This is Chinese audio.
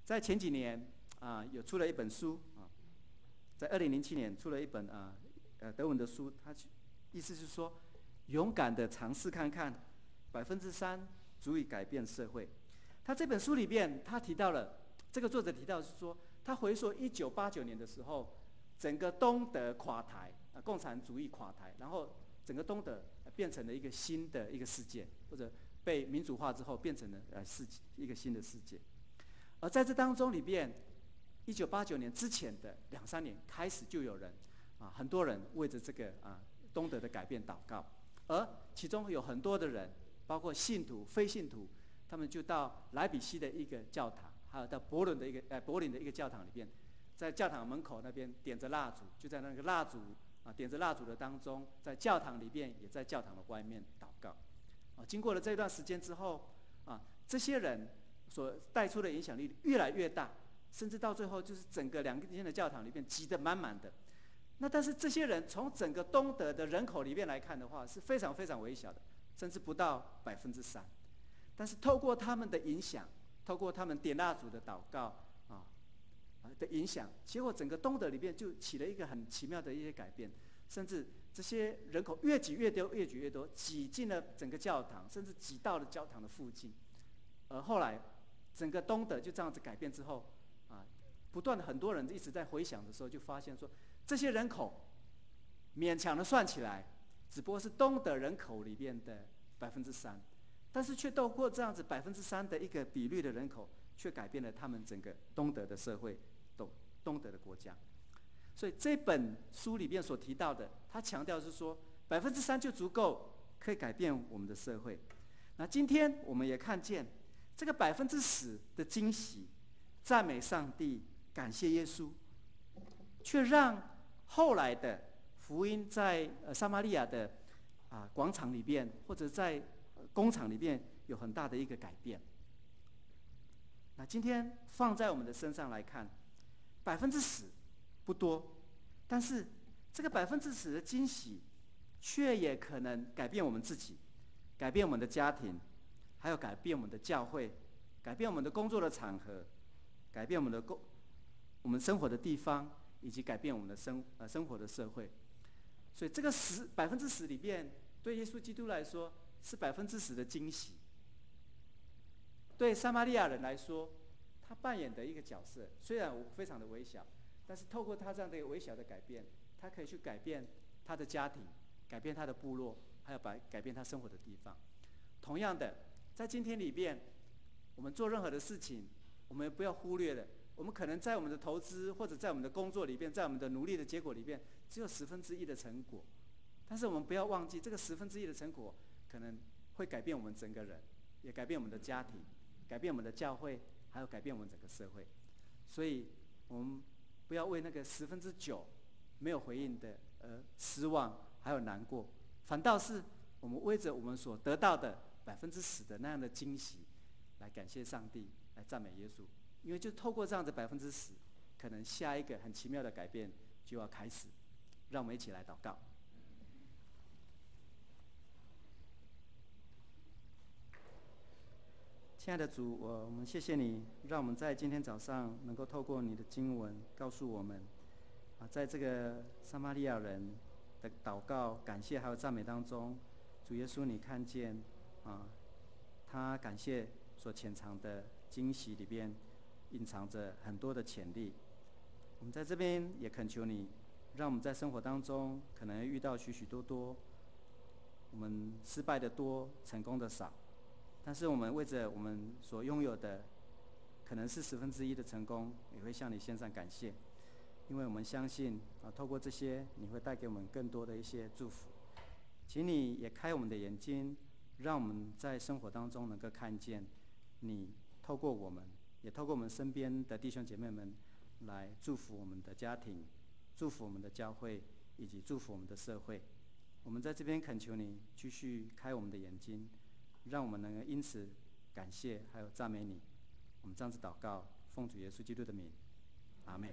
在前几年有出了一本书在2007年出了一本德文的书，它意思是说，勇敢的尝试看看，3%足以改变社会。他这本书里边，他提到了这个作者提到是说，他回溯1989年的时候，整个东德垮台，共产主义垮台，然后整个东德变成了一个新的一个世界，或者被民主化之后变成了一个新的世界。而在这当中里边，1989年之前的2-3年开始就有人很多人为着这个东德的改变祷告，而其中有很多的人，包括信徒、非信徒。他们就到莱比锡的一个教堂，还有到柏林的一个教堂里边，在教堂门口那边点着蜡烛，就在那个蜡烛点着蜡烛的当中，在教堂里边也在教堂的外面祷告。经过了这段时间之后这些人所带出的影响力越来越大，甚至到最后就是整个2间的教堂里面挤得满满的。那但是这些人从整个东德的人口里面来看的话，是非常非常微小的，甚至不到3%。但是透过他们的影响，透过他们点蜡烛的祷告的影响，结果整个东德里面就起了一个很奇妙的一些改变，甚至这些人口越挤越多，越挤越多，挤进了整个教堂，甚至挤到了教堂的附近。而后来整个东德就这样子改变之后不断的很多人一直在回想的时候，就发现说，这些人口勉强的算起来，只不过是东德人口里面的3%。但是却透过这样子3%的一个比率的人口，却改变了他们整个东德的社会，东德的国家。所以这本书里面所提到的，他强调是说3%就足够可以改变我们的社会。那今天我们也看见这个10%的惊喜，赞美上帝，感谢耶稣，却让后来的福音在撒玛利亚的广场里边，或者在工厂里面有很大的一个改变。那今天放在我们的身上来看，10%不多，但是这个10%的惊喜，却也可能改变我们自己，改变我们的家庭，还有改变我们的教会，改变我们的工作的场合，改变我们生活的地方，以及改变我们的生活的社会。所以这个10%里面，对耶稣基督来说是10%的惊喜。对撒玛利亚人来说，他扮演的一个角色虽然非常的微小，但是透过他这样的一个微小的改变，他可以去改变他的家庭，改变他的部落，还有改变他生活的地方。同样的，在今天里边，我们做任何的事情，我们不要忽略了，我们可能在我们的投资或者在我们的工作里边，在我们的努力的结果里边，只有1/10的成果。但是我们不要忘记，这个1/10的成果可能会改变我们整个人，也改变我们的家庭，改变我们的教会，还有改变我们整个社会。所以我们不要为那个9%没有回应的失望还有难过，反倒是我们为着我们所得到的10%的那样的惊喜来感谢上帝，来赞美耶稣。因为就透过这样的10%，可能下一个很奇妙的改变就要开始。让我们一起来祷告。亲爱的主，我们谢谢你，让我们在今天早上能够透过你的经文告诉我们在这个撒玛利亚人的祷告、感谢还有赞美当中，主耶稣你看见他感谢所潜藏的惊喜里边隐藏着很多的潜力。我们在这边也恳求你，让我们在生活当中可能遇到许许多多我们失败的多，成功的少，但是我们为着我们所拥有的可能是1/10的成功，也会向你献上感谢。因为我们相信透过这些你会带给我们更多的一些祝福。请你也开我们的眼睛，让我们在生活当中能够看见你透过我们，也透过我们身边的弟兄姐妹们来祝福我们的家庭，祝福我们的教会，以及祝福我们的社会。我们在这边恳求你继续开我们的眼睛，让我们能够因此感谢还有赞美你。我们这样子祷告，奉主耶稣基督的名，阿们。